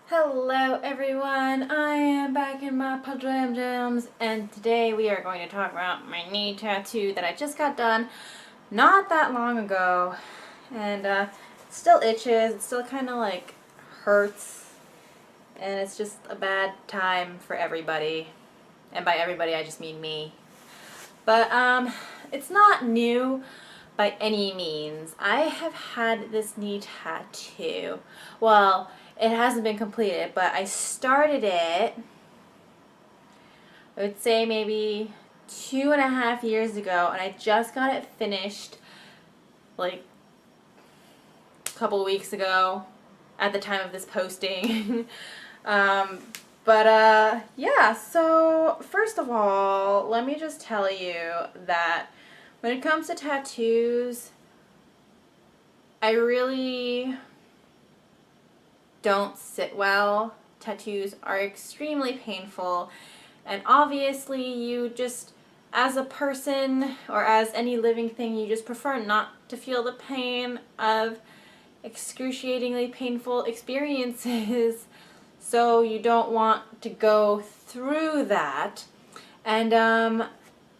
Hello everyone, I am back in my pajamas and today we are going to talk about my knee tattoo that I just got done not that long ago, and it still itches, it still kind of like hurts, and it's just a bad time for everybody, and by everybody I just mean me. But it's not new by any means. I have had this knee tattoo. Well, it hasn't been completed, but I started it, I would say maybe 2.5 years ago, and I just got it finished like a couple weeks ago at the time of this posting. Yeah, so first of all, let me just tell you that when it comes to tattoos, I really don't sit well. Tattoos are extremely painful, and obviously you just, as a person or as any living thing, you just prefer not to feel the pain of excruciatingly painful experiences, so you don't want to go through that. And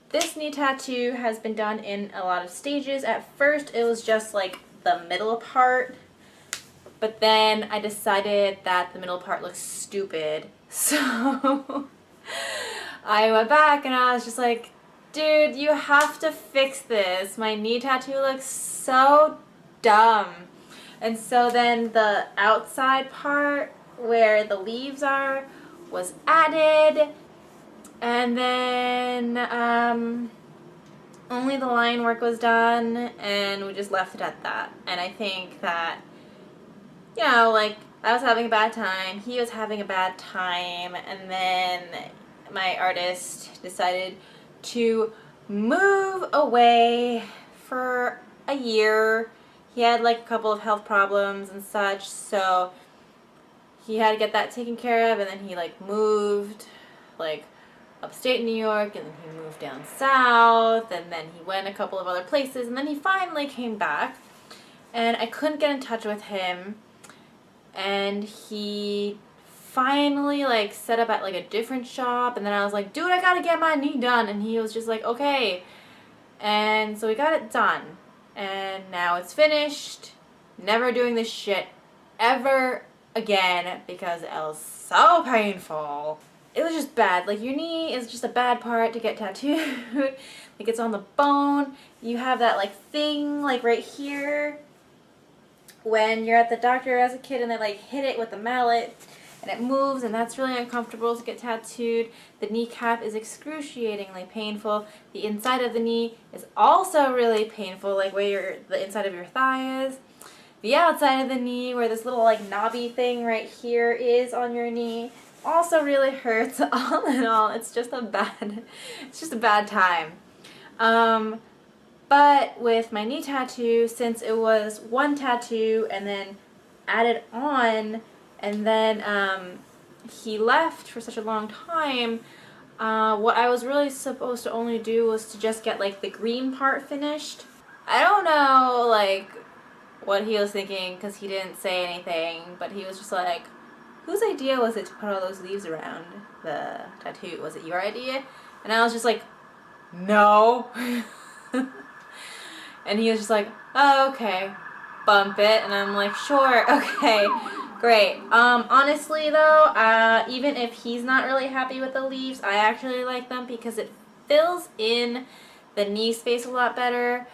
this knee tattoo has been done in a lot of stages. At first it was just like the middle part, but then I decided that the middle part looks stupid, so I went back and I was just like, dude, you have to fix this. My knee tattoo looks so dumb. And so then the outside part where the leaves are was added, and then only the line work was done, and we just left it at that. And I think that, you know, like, I was having a bad time, he was having a bad time, and then my artist decided to move away for a year. He had like a couple of health problems and such, so he had to get that taken care of, and then he like moved like upstate New York, and then he moved down south, and then he went a couple of other places, and then he finally came back, and I couldn't get in touch with him. And he finally like set up at like a different shop, and then I was like, dude, I gotta get my knee done, and he was just like, okay. And so we got it done, and now it's finished. Never doing this shit ever again because it was so painful. It was just bad. Like, your knee is just a bad part to get tattooed. Like, it's on the bone. You have that like thing like right here when you're at the doctor as a kid and they like hit it with a mallet and it moves, and that's really uncomfortable to get tattooed. The kneecap is excruciatingly painful. The inside of the knee is also really painful, like where the inside of your thigh is. The outside of the knee, where this little like knobby thing right here is on your knee, also really hurts. All in all, it's just a bad time. But with my knee tattoo, since it was one tattoo and then added on, and then he left for such a long time, what I was really supposed to only do was to just get like the green part finished. I don't know like what he was thinking, because he didn't say anything, but he was just like, whose idea was it to put all those leaves around the tattoo? Was it your idea? And I was just like, no. And he was just like, oh, okay, bump it. And I'm like, sure, okay, great. Honestly though, even if he's not really happy with the leaves, I actually like them because it fills in the knee space a lot better,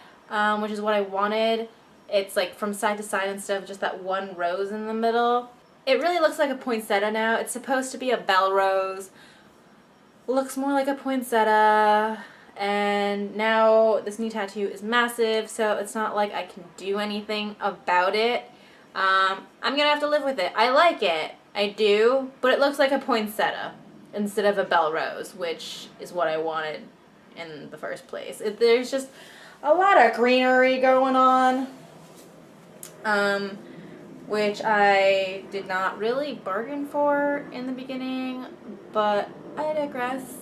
which is what I wanted. It's like from side to side instead of just that one rose in the middle. It really looks like a poinsettia now. It's supposed to be a bell rose. Looks more like a poinsettia. And now this knee tattoo is massive, so it's not like I can do anything about it. I'm gonna have to live with it. I like it, I do, but it looks like a poinsettia instead of a bell rose, which is what I wanted in the first place. There's just a lot of greenery going on, which I did not really bargain for in the beginning, but I digress.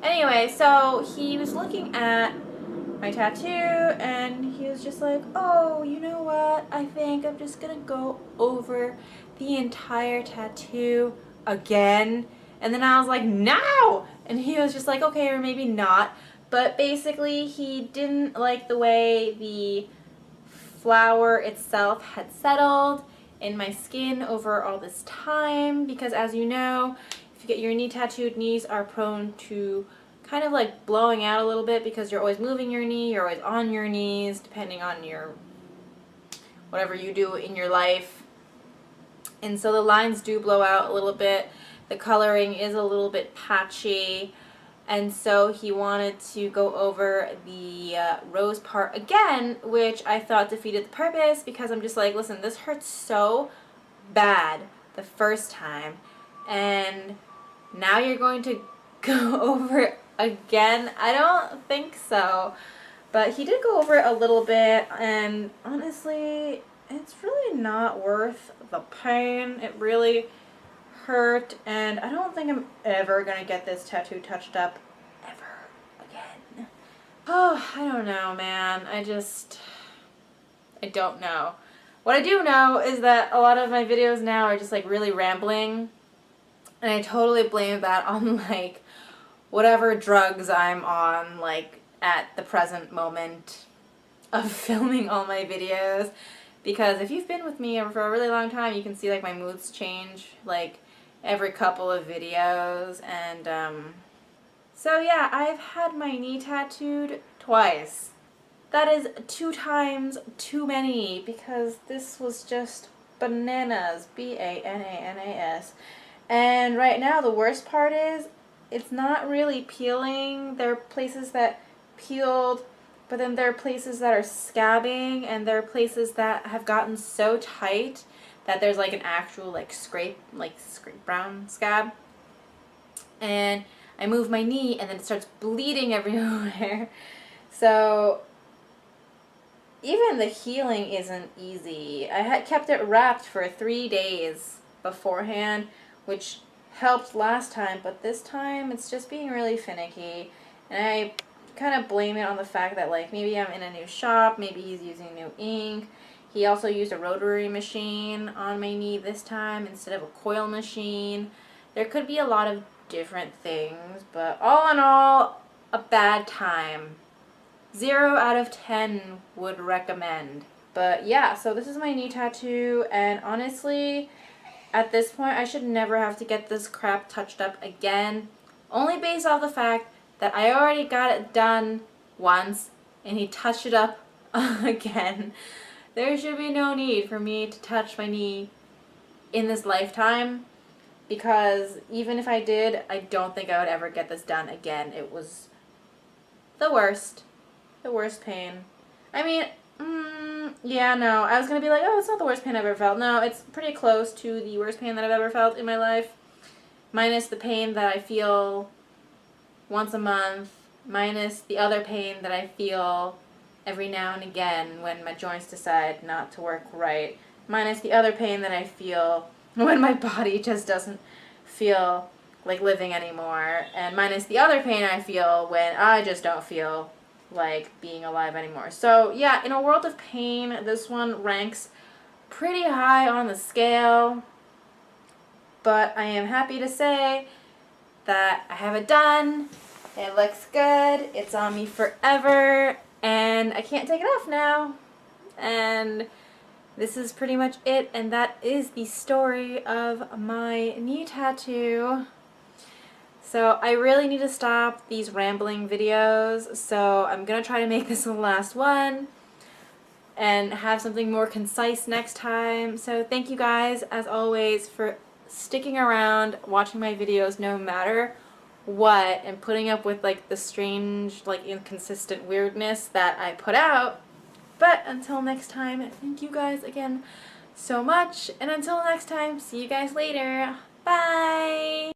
Anyway, so he was looking at my tattoo and he was just like, oh, you know what, I think I'm just gonna go over the entire tattoo again. And then I was like, no! And he was just like, okay, or maybe not. But basically, he didn't like the way the flower itself had settled in my skin over all this time, because as you know, if you get your knee tattooed, knees are prone to kind of like blowing out a little bit because you're always moving your knee, you're always on your knees, depending on your whatever you do in your life. And so the lines do blow out a little bit. The coloring is a little bit patchy. And so he wanted to go over the rose part again, which I thought defeated the purpose, because I'm just like, listen, this hurts so bad the first time, and now you're going to go over it again? I don't think so. But he did go over it a little bit, and honestly, it's really not worth the pain. It really hurt, and I don't think I'm ever gonna get this tattoo touched up ever again. Oh, I don't know, man. I don't know. What I do know is that a lot of my videos now are just like really rambling, and I totally blame that on like whatever drugs I'm on, like at the present moment of filming all my videos. Because if you've been with me for a really long time, you can see like my moods change like every couple of videos. And so yeah, I've had my knee tattooed twice. That is 2 times too many, because this was just bananas. B-A-N-A-N-A-S. And right now the worst part is it's not really peeling. There are places that peeled, but then there are places that are scabbing, and there are places that have gotten so tight that there's like an actual like scrape brown scab. And I move my knee and then it starts bleeding everywhere. So even the healing isn't easy. I had kept it wrapped for 3 days beforehand, which helped last time, but this time it's just being really finicky. And I kind of blame it on the fact that like maybe I'm in a new shop, maybe he's using new ink. He also used a rotary machine on my knee this time instead of a coil machine. There could be a lot of different things, but all in all, a bad time. 0 out of 10 would recommend. But yeah, so this is my knee tattoo, and honestly, at this point, I should never have to get this crap touched up again. Only based off the fact that I already got it done once, and he touched it up again. There should be no need for me to touch my knee in this lifetime, because even if I did, I don't think I would ever get this done again. It was the worst. The worst pain. I mean, yeah, no. I was going to be like, oh, it's not the worst pain I've ever felt. No, it's pretty close to the worst pain that I've ever felt in my life. Minus the pain that I feel once a month. Minus the other pain that I feel every now and again when my joints decide not to work right. Minus the other pain that I feel when my body just doesn't feel like living anymore. And minus the other pain I feel when I just don't feel like being alive anymore. So yeah, in a world of pain, this one ranks pretty high on the scale. But I am happy to say that I have it done. It looks good. It's on me forever. And I can't take it off now. And this is pretty much it. And that is the story of my knee tattoo. So I really need to stop these rambling videos. So I'm going to try to make this the last one and have something more concise next time. So thank you guys, as always, for sticking around, watching my videos no matter what, and putting up with like the strange, like inconsistent weirdness that I put out. But until next time, thank you guys again so much. And until next time, see you guys later. Bye!